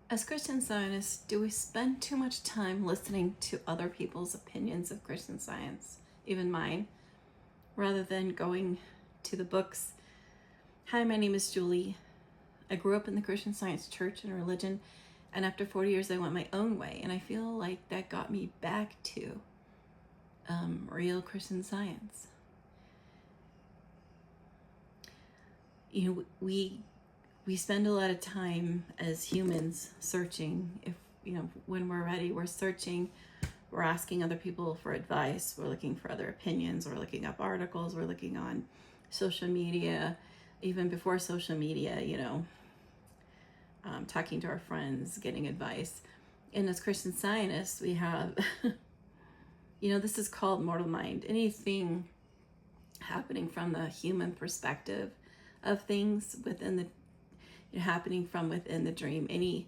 As Christian Scientists, do we spend too much time listening to other people's opinions of Christian Science, even mine, rather than going to the books? Hi, my name is Julie. I grew up in the Christian Science church and religion, and after 40 years, I went my own way, and I feel like that got me back to real Christian Science. You know, we spend a lot of time as humans searching. If when we're ready, we're searching, we're asking other people for advice, we're looking for other opinions, we're looking up articles, we're looking on social media, even before social media, talking to our friends, getting advice. And as Christian Scientists, we have this is called mortal mind. Anything happening from the human perspective of things within the happening from within the dream, anything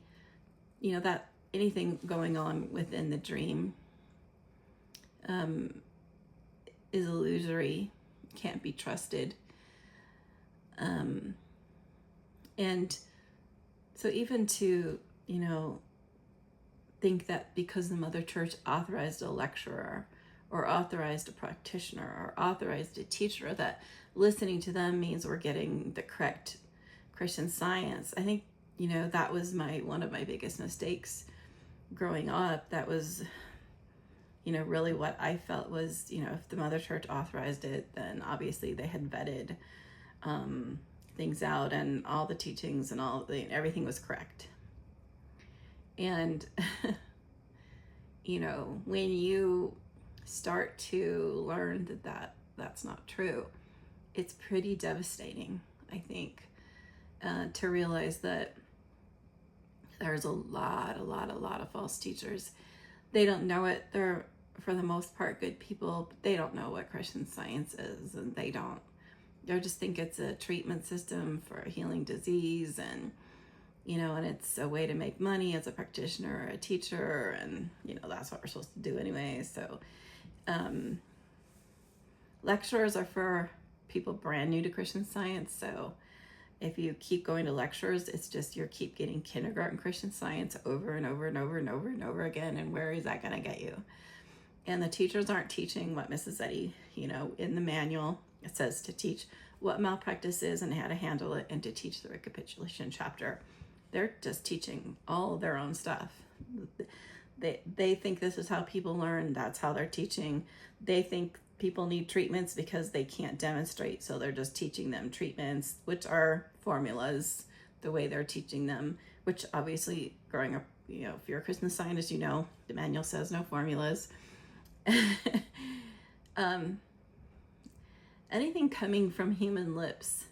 going on within the dream is illusory, can't be trusted. And so even to think that because the Mother Church authorized a lecturer or authorized a practitioner or authorized a teacher, that listening to them means we're getting the correct Christian Science. I think, that was one of my biggest mistakes growing up. That was, really what I felt was, if the Mother Church authorized it, then obviously they had vetted things out and all the teachings and everything was correct. And, when you start to learn that that's not true, it's pretty devastating, I think. To realize that there's a lot of false teachers. They don't know it. They're, for the most part, good people, but they don't know what Christian Science is, and they just think it's a treatment system for healing disease, and and it's a way to make money as a practitioner or a teacher, and that's what we're supposed to do anyway. So lecturers are for people brand new to Christian Science. So if you keep going to lectures, it's just you keep getting kindergarten Christian Science over and over and over and over and over again. And where is that going to get you? And the teachers aren't teaching what Mrs. Eddy, in the manual, it says to teach what malpractice is and how to handle it, and to teach the recapitulation chapter. They're just teaching all their own stuff. They think this is how people learn. That's how they're teaching. They think people need treatments because they can't demonstrate, so they're just teaching them treatments, which are formulas, the way they're teaching them, which obviously growing up, if you're a Christian Scientist, the manual says no formulas. Anything coming from human lips,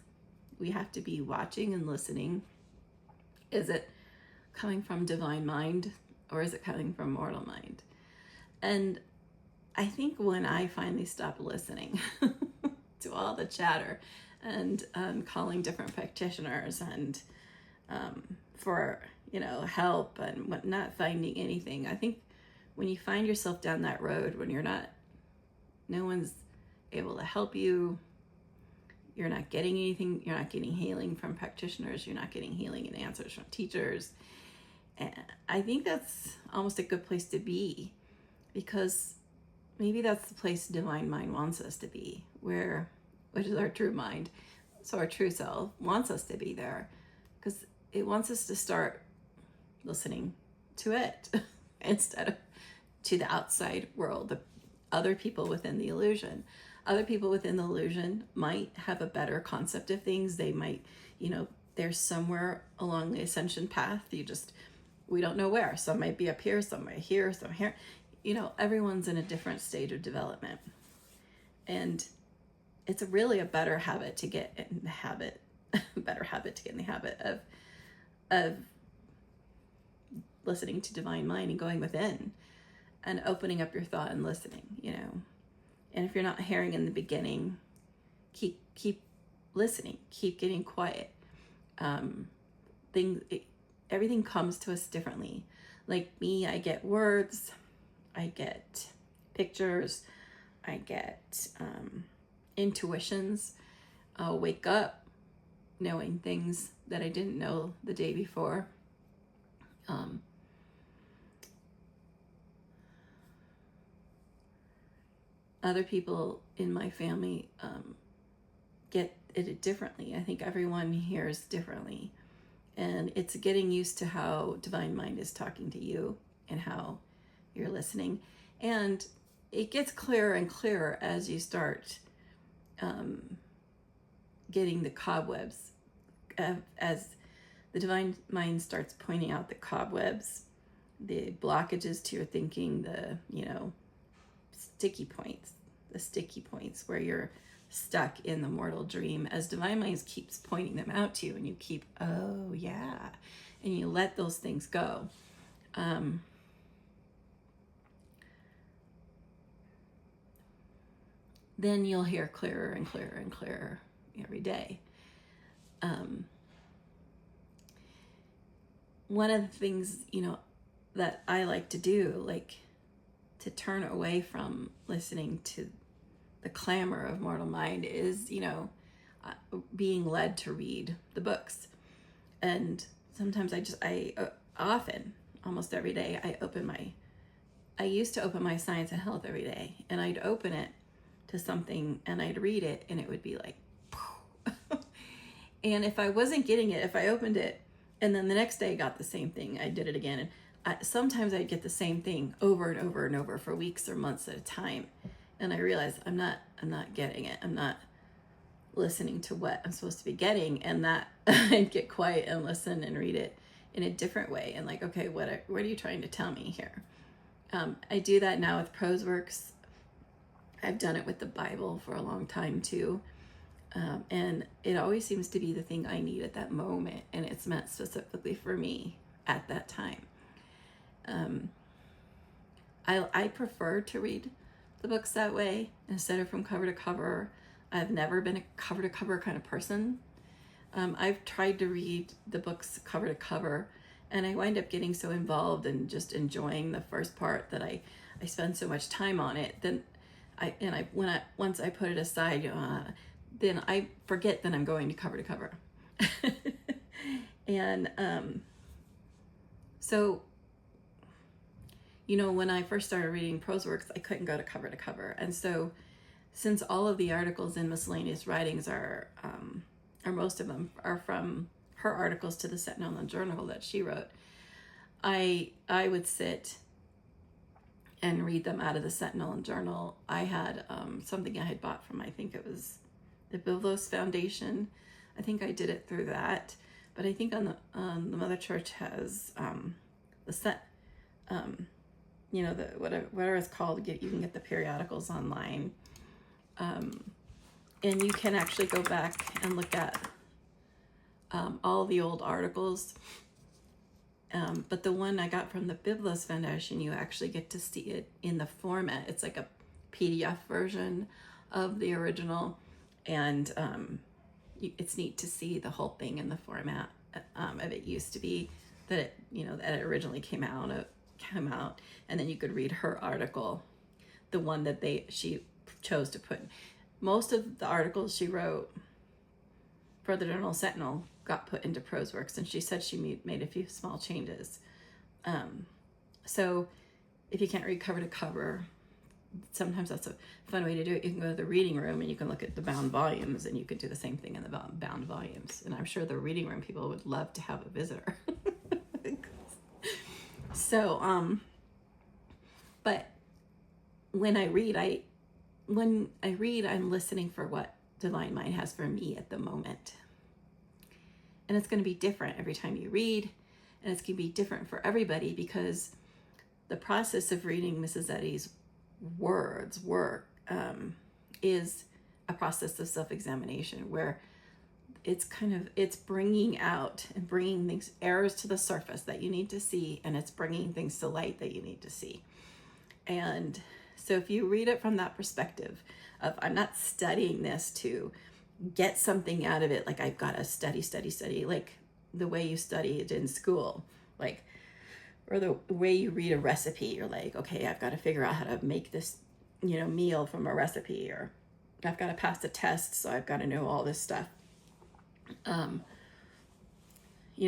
we have to be watching and listening. Is it coming from divine mind, or is it coming from mortal mind? And I think when I finally stopped listening to all the chatter and calling different practitioners and for help and not finding anything, I think when you find yourself down that road, when no one's able to help you, you're not getting anything, you're not getting healing from practitioners, you're not getting healing and answers from teachers, and I think that's almost a good place to be, because maybe that's the place divine mind wants us to be, which is our true mind. So our true self wants us to be there, because it wants us to start listening to it instead of to the outside world, the other people within the illusion. Other people within the illusion might have a better concept of things. They might, they're somewhere along the ascension path. We don't know where. Some might be up here, some might here, some here. Everyone's in a different stage of development. And it's really a better habit to get in the habit, of listening to divine mind and going within and opening up your thought and listening, And if you're not hearing in the beginning, keep listening, keep getting quiet. Everything comes to us differently. Like me, I get words, I get pictures, I get intuitions. I'll wake up knowing things that I didn't know the day before. Um, other people in my family get it differently. I think everyone hears differently. And it's getting used to how Divine Mind is talking to you and how you're listening. And it gets clearer and clearer as you start getting the cobwebs. As the Divine Mind starts pointing out the cobwebs, the blockages to your thinking, the, sticky points where you're stuck in the mortal dream, as Divine Mind keeps pointing them out to you, and you keep, oh yeah, and you let those things go. Then you'll hear clearer and clearer and clearer every day. One of the things, that I like to do, like to turn away from listening to the clamor of mortal mind, is, being led to read the books. And sometimes often, almost every day, I used to open my Science and Health every day, and I'd open it to something and I'd read it, and it would be like, and if I wasn't getting it, if I opened it and then the next day got the same thing, I did it again. And sometimes I'd get the same thing over and over and over for weeks or months at a time. And I realized I'm not getting it. I'm not listening to what I'm supposed to be getting. And that I'd get quiet and listen and read it in a different way. And like, okay, what are you trying to tell me here? I do that now with prose works. I've done it with the Bible for a long time too. And it always seems to be the thing I need at that moment. And it's meant specifically for me at that time. I prefer to read the books that way instead of from cover to cover. I've never been a cover to cover kind of person. I've tried to read the books cover to cover, and I wind up getting so involved and just enjoying the first part that I spend so much time on it. Then once I put it aside, then I forget that I'm going to cover. And so, when I first started reading prose works, I couldn't go to cover. And so, since all of the articles in Miscellaneous writings are most of them are from her articles to the Sentinel and Journal that she wrote, I would sit and read them out of the Sentinel and Journal. I had something I had bought from, I think it was the Biblos Foundation. I think I did it through that, but I think on the Mother Church has the set, the whatever it's called. You can get the periodicals online, and you can actually go back and look at all the old articles. But the one I got from the Biblos Foundation, you actually get to see it in the format. It's like a PDF version of the original, and it's neat to see the whole thing in the format of it. Used to be that it, that it originally came out, and then you could read her article, the one that she chose to put. Most of the articles she wrote for the Journal Sentinel got put into prose works, and she said she made a few small changes. So if you can't read cover to cover, sometimes that's a fun way to do it. You can go to the reading room and you can look at the bound volumes, and you could do the same thing in the bound volumes. And I'm sure the reading room people would love to have a visitor. So, but when I read, I'm listening for what Divine Mind has for me at the moment. And it's going to be different every time you read, and it's going to be different for everybody, because the process of reading Mrs. Eddy's work is a process of self-examination, where it's bringing out and bringing things, errors to the surface that you need to see, and it's bringing things to light that you need to see. And so if you read it from that perspective of, I'm not studying this to get something out of it, like I've got to study, like the way you study it in school, like, or the way you read a recipe, you're like, okay, I've got to figure out how to make this, meal from a recipe, or I've got to pass a test, so I've got to know all this stuff. You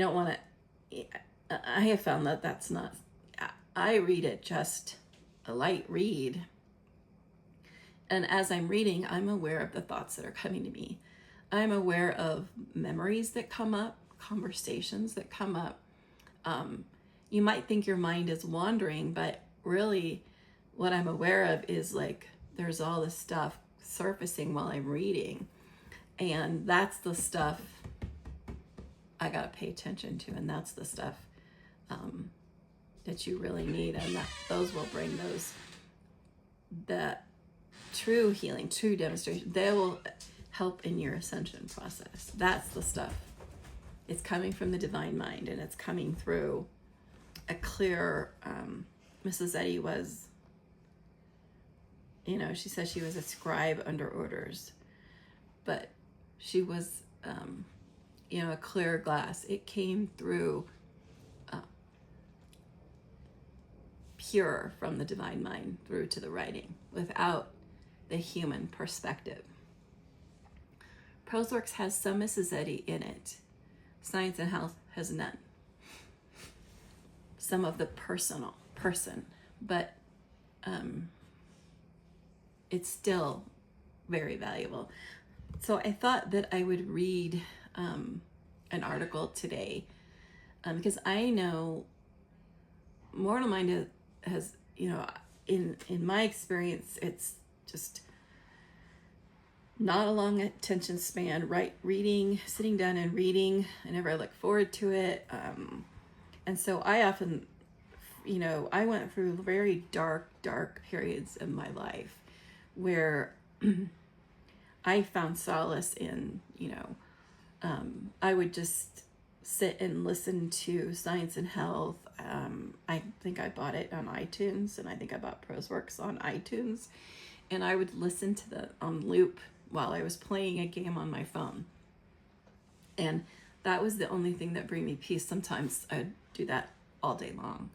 don't want to, I have found that that's not, I read it just a light read. And as I'm reading, I'm aware of the thoughts that are coming to me. I'm aware of memories that come up, conversations that come up. You might think your mind is wandering, but really what I'm aware of is like there's all this stuff surfacing while I'm reading. And that's the stuff I got to pay attention to. And that's the stuff that you really need. And those will bring that true healing, true demonstration. They will help in your ascension process. That's the stuff. It's coming from the divine mind, and it's coming through a clear, Mrs. Eddy was, she said she was a scribe under orders, but she was, a clear glass. It came through pure from the divine mind through to the writing without the human perspective. Proseworks has some Mrs. Eddy in it. Science and Health has none. Some of the person, but it's still very valuable. So I thought that I would read an article today because I know Mortal Mind has, in my experience, it's just not a long attention span, right? Sitting down and reading. I never look forward to it. And so I often, I went through very dark periods in my life where I found solace in, I would just sit and listen to Science and Health. I think I bought it on iTunes, and I think I bought Proseworks on iTunes. And I would listen to on loop while I was playing a game on my phone. And that was the only thing that bring me peace. Sometimes I'd do that all day long.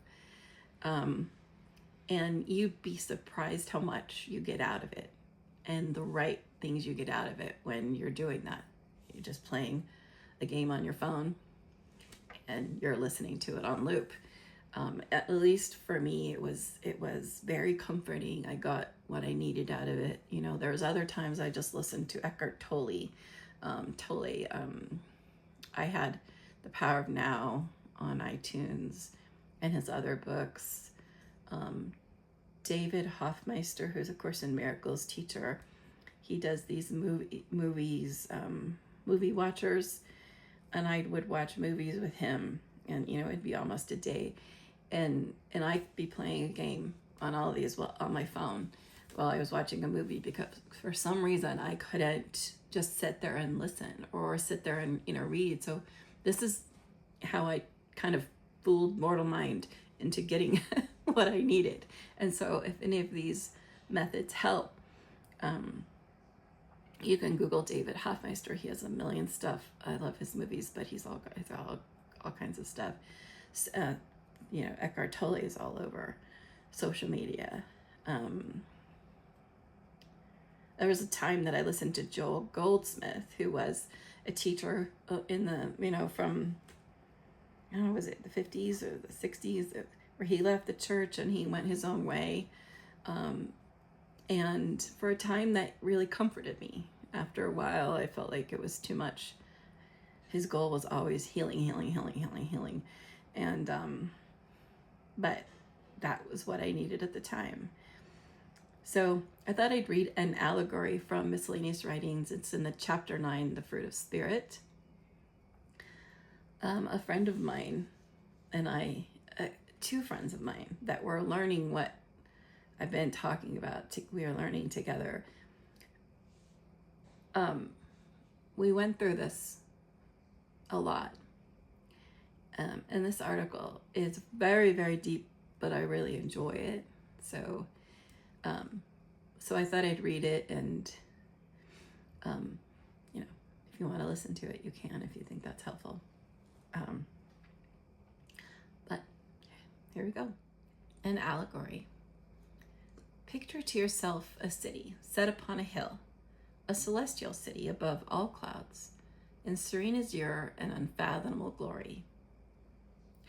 And you'd be surprised how much you get out of it and the right things you get out of it when you're doing that. You're just playing a game on your phone and you're listening to it on loop. At least for me, it was very comforting. I got what I needed out of it. There was other times I just listened to Eckhart Tolle. I had The Power of Now on iTunes and his other books. David Hoffmeister, who's a Course in Miracles teacher, he does these movies, movie watchers, and I would watch movies with him, and it'd be almost a day, and I'd be playing a game on all of these on my phone while I was watching a movie, because for some reason I couldn't just sit there and listen or sit there and read. So this is how I kind of fooled Mortal Mind into getting what I needed. And so if any of these methods help, you can Google David Hoffmeister. He has a million stuff. I love his movies, but he's all kinds of stuff. Eckhart Tolle is all over social media. There was a time that I listened to Joel Goldsmith, who was a teacher in the, from, I don't know, was it the 50s or the 60s, where he left the church and he went his own way. And for a time that really comforted me. After a while, I felt like it was too much. His goal was always healing. And, but that was what I needed at the time. So I thought I'd read an allegory from Miscellaneous Writings. It's in the chapter 9, The Fruit of Spirit. A friend of mine and I, two friends of mine that were learning what I've been talking about, we are learning together. We went through this a lot. And this article is very, very deep, but I really enjoy it. So I thought I'd read it, and, if you want to listen to it, you can, if you think that's helpful. But here we go. An allegory. Picture to yourself a city set upon a hill, a celestial city above all clouds, in serene azure and unfathomable glory.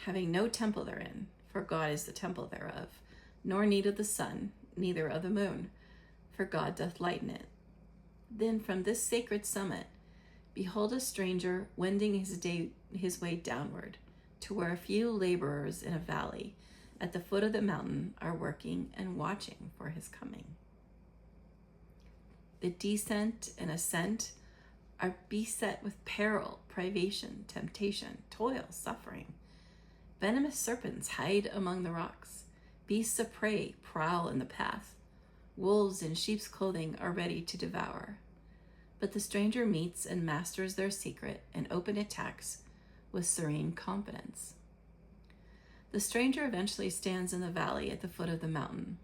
having no temple therein, for God is the temple thereof, nor need of the sun, neither of the moon, for God doth lighten it. Then from this sacred summit, behold a stranger wending his way downward, to where a few laborers in a valley at the foot of the mountain are working and watching for his coming. The descent and ascent are beset with peril, privation, temptation, toil, suffering. Venomous serpents hide among the rocks. Beasts of prey prowl in the path. Wolves in sheep's clothing are ready to devour. But the stranger meets and masters their secret and open attacks with serene confidence. The stranger eventually stands in the valley at the foot of the mountain.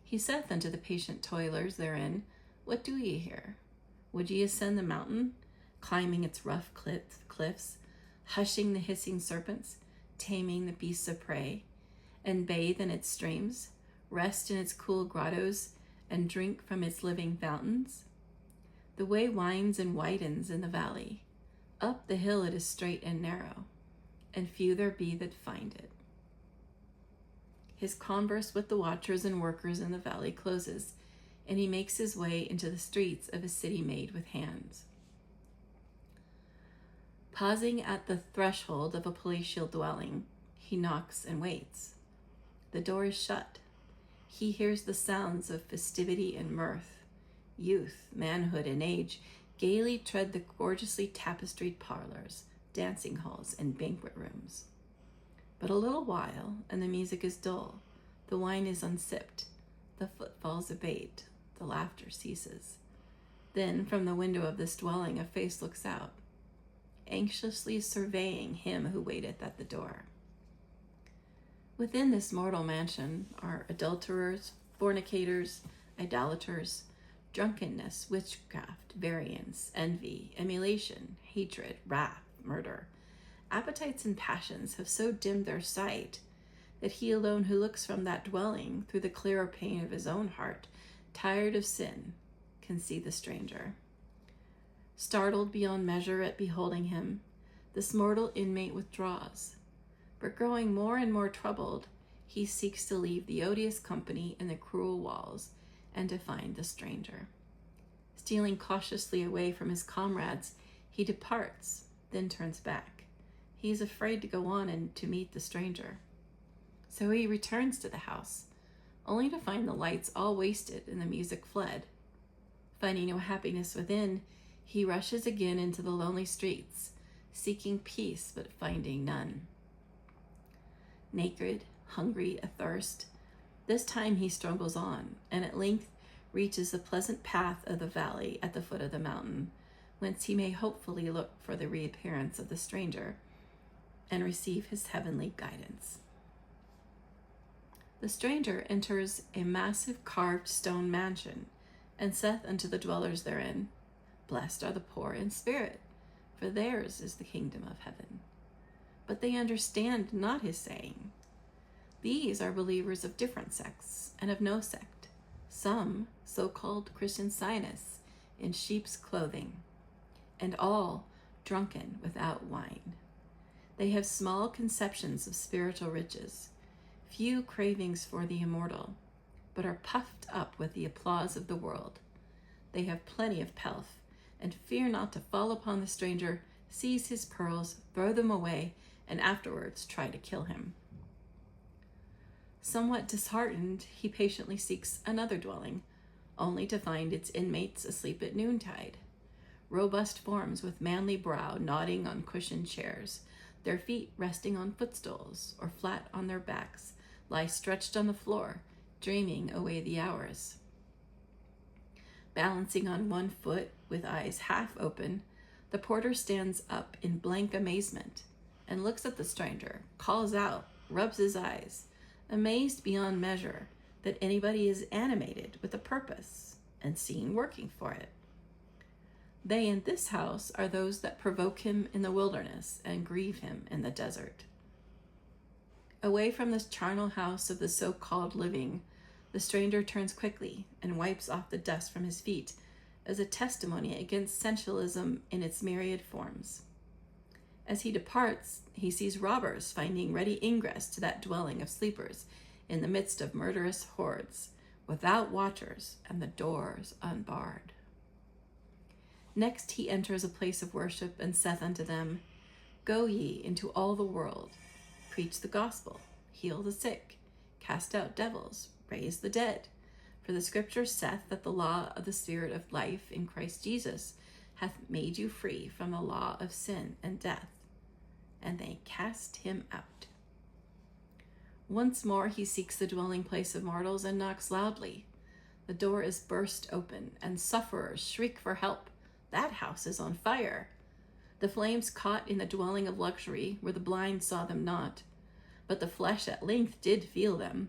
He saith unto the patient toilers therein, What do ye here? Would ye ascend the mountain, climbing its rough cliffs, hushing the hissing serpents, taming the beasts of prey, and bathe in its streams, rest in its cool grottos, and drink from its living fountains? The way winds and widens in the valley. Up the hill it is straight and narrow, and few there be that find it. His converse with the watchers and workers in the valley closes, and he makes his way into the streets of a city made with hands. Pausing at the threshold of a palatial dwelling, he knocks and waits. The door is shut. He hears the sounds of festivity and mirth. Youth, manhood, and age gaily tread the gorgeously tapestried parlors, dancing halls, and banquet rooms. But a little while, and the music is dull, the wine is unsipped, the footfalls abate, the laughter ceases. Then from the window of this dwelling a face looks out, anxiously surveying him who waiteth at the door. Within this mortal mansion are adulterers, fornicators, idolaters, drunkenness, witchcraft, variance, envy, emulation, hatred, wrath, murder. Appetites and passions have so dimmed their sight that he alone who looks from that dwelling through the clearer pane of his own heart, tired of sin, can see the stranger. Startled beyond measure at beholding him, this mortal inmate withdraws, but growing more and more troubled, he seeks to leave the odious company and the cruel walls and to find the stranger. Stealing cautiously away from his comrades, he departs, then turns back. He is afraid to go on and to meet the stranger. So he returns to the house, only to find the lights all wasted and the music fled. Finding no happiness within, he rushes again into the lonely streets, seeking peace but finding none. Naked, hungry, athirst, this time he struggles on, and at length reaches the pleasant path of the valley at the foot of the mountain, whence he may hopefully look for the reappearance of the stranger and receive his heavenly guidance. The stranger enters a massive carved stone mansion, and saith unto the dwellers therein, Blessed are the poor in spirit, for theirs is the kingdom of heaven. But they understand not his saying. These are believers of different sects and of no sect, some so-called Christian Scientists in sheep's clothing, and all drunken without wine. They have small conceptions of spiritual riches, few cravings for the immortal, but are puffed up with the applause of the world. They have plenty of pelf, and fear not to fall upon the stranger, seize his pearls, throw them away, and afterwards try to kill him. Somewhat disheartened, he patiently seeks another dwelling, only to find its inmates asleep at noontide. Robust forms with manly brow nodding on cushioned chairs, their feet resting on footstools or flat on their backs, lie stretched on the floor, dreaming away the hours. Balancing on one foot, with eyes half open, the porter stands up in blank amazement and looks at the stranger, calls out, rubs his eyes, amazed beyond measure that anybody is animated with a purpose and seen working for it. They in this house are those that provoke him in the wilderness and grieve him in the desert. Away from this charnel house of the so-called living, the stranger turns quickly and wipes off the dust from his feet as a testimony against sensualism in its myriad forms. As he departs, he sees robbers finding ready ingress to that dwelling of sleepers in the midst of murderous hordes, without watchers and the doors unbarred. Next he enters a place of worship and saith unto them, Go ye into all the world, preach the gospel, heal the sick, cast out devils, raise the dead. For the scripture saith that the law of the Spirit of life in Christ Jesus hath made you free from the law of sin and death. And they cast him out. Once more he seeks the dwelling place of mortals and knocks loudly. The door is burst open, and sufferers shriek for help. That house is on fire. The flames caught in the dwelling of luxury, where the blind saw them not, but the flesh at length did feel them.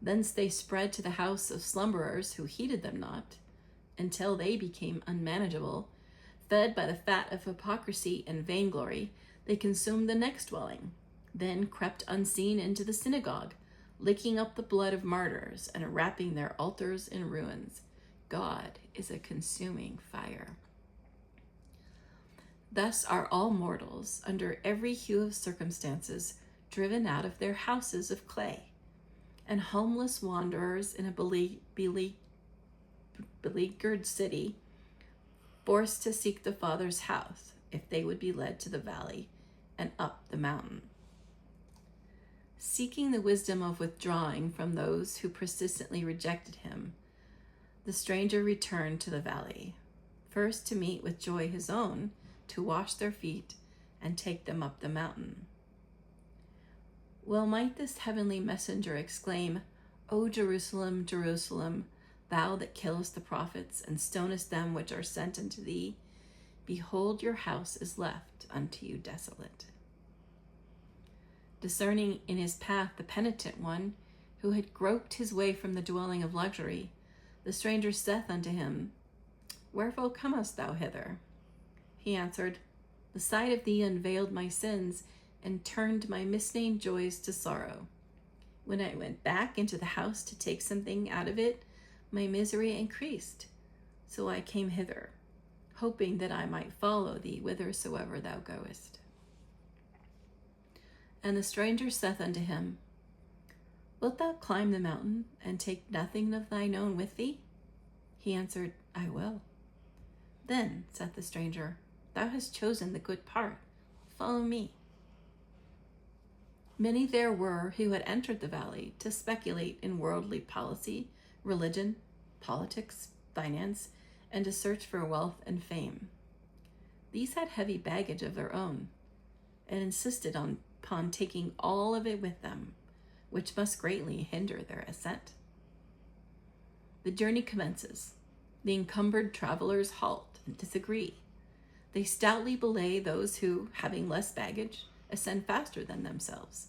Thence they spread to the house of slumberers, who heeded them not, until they became unmanageable. Fed by the fat of hypocrisy and vainglory, they consumed the next dwelling, then crept unseen into the synagogue, licking up the blood of martyrs and wrapping their altars in ruins. God is a consuming fire. Thus are all mortals, under every hue of circumstances, driven out of their houses of clay, and homeless wanderers in a beleaguered city, forced to seek the Father's house, if they would be led to the valley and up the mountain. Seeking the wisdom of withdrawing from those who persistently rejected him, the stranger returned to the valley, first to meet with joy his own, to wash their feet and take them up the mountain. Well might this heavenly messenger exclaim, O Jerusalem, Jerusalem, thou that killest the prophets and stonest them which are sent unto thee, behold, your house is left unto you desolate. Discerning in his path the penitent one, who had groped his way from the dwelling of luxury, the stranger saith unto him, Wherefore comest thou hither? He answered, The sight of thee unveiled my sins, and turned my misnamed joys to sorrow. When I went back into the house to take something out of it, my misery increased. So I came hither, hoping that I might follow thee whithersoever thou goest. And the stranger saith unto him, Wilt thou climb the mountain, and take nothing of thine own with thee? He answered, I will. Then saith the stranger, Thou hast chosen the good part. Follow me. Many there were who had entered the valley to speculate in worldly policy, religion, politics, finance, and to search for wealth and fame. These had heavy baggage of their own, and insisted upon taking all of it with them, which must greatly hinder their ascent. The journey commences. The encumbered travelers halt and disagree. They stoutly belay those who, having less baggage, ascend faster than themselves,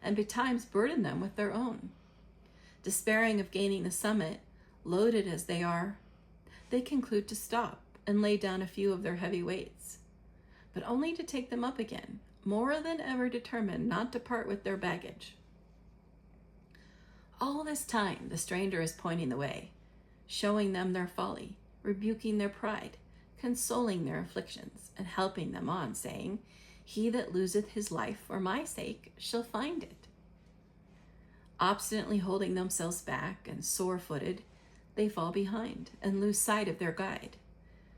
and betimes burden them with their own. Despairing of gaining the summit, loaded as they are, they conclude to stop and lay down a few of their heavy weights, but only to take them up again, more than ever determined not to part with their baggage. All this time the stranger is pointing the way, showing them their folly, rebuking their pride, consoling their afflictions, and helping them on, saying, He that loseth his life for my sake shall find it. Obstinately holding themselves back and sore-footed, they fall behind and lose sight of their guide.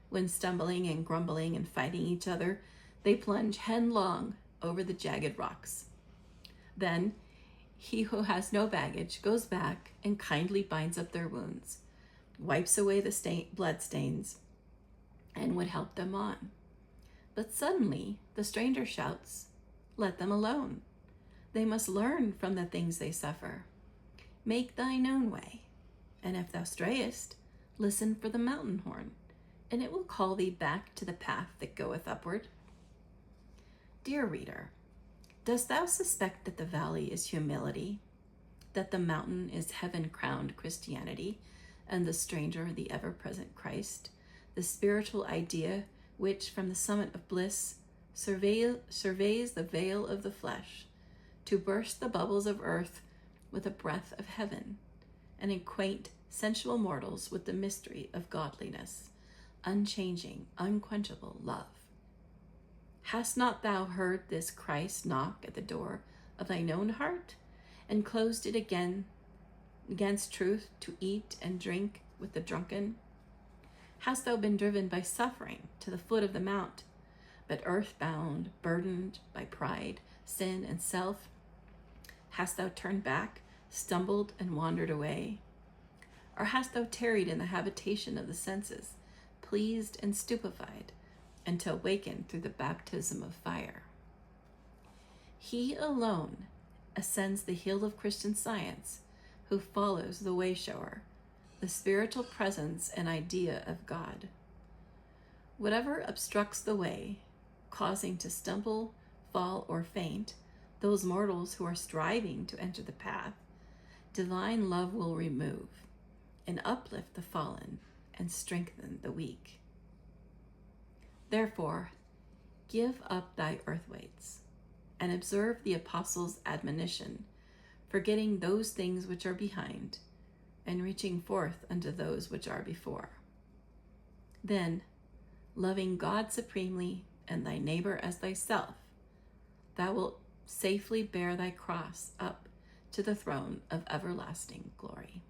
When stumbling and grumbling and fighting each other, they plunge headlong over the jagged rocks. Then he who has no baggage goes back and kindly binds up their wounds, wipes away the blood stains, and would help them on. But suddenly the stranger shouts, Let them alone. They must learn from the things they suffer. Make thine own way, and if thou strayest, listen for the mountain horn, and it will call thee back to the path that goeth upward. Dear reader, dost thou suspect that the valley is humility, that the mountain is heaven-crowned Christianity, and the stranger the ever-present Christ, the spiritual idea which from the summit of bliss surveys the veil of the flesh, to burst the bubbles of earth with a breath of heaven, and acquaint sensual mortals with the mystery of godliness, unchanging, unquenchable love? Hast not thou heard this Christ knock at the door of thine own heart, and closed it again against truth to eat and drink with the drunken? Hast thou been driven by suffering to the foot of the mount, but earthbound, burdened by pride, sin, and self? Hast thou turned back, stumbled, and wandered away? Or hast thou tarried in the habitation of the senses, pleased and stupefied, until wakened through the baptism of fire? He alone ascends the hill of Christian science who follows the way-shower, the spiritual presence and idea of God. Whatever obstructs the way, causing to stumble, fall, or faint those mortals who are striving to enter the path, divine love will remove and uplift the fallen and strengthen the weak. Therefore, give up thy earthweights and observe the apostles' admonition, forgetting those things which are behind and reaching forth unto those which are before. Then, loving God supremely and thy neighbor as thyself, thou wilt safely bear thy cross up to the throne of everlasting glory.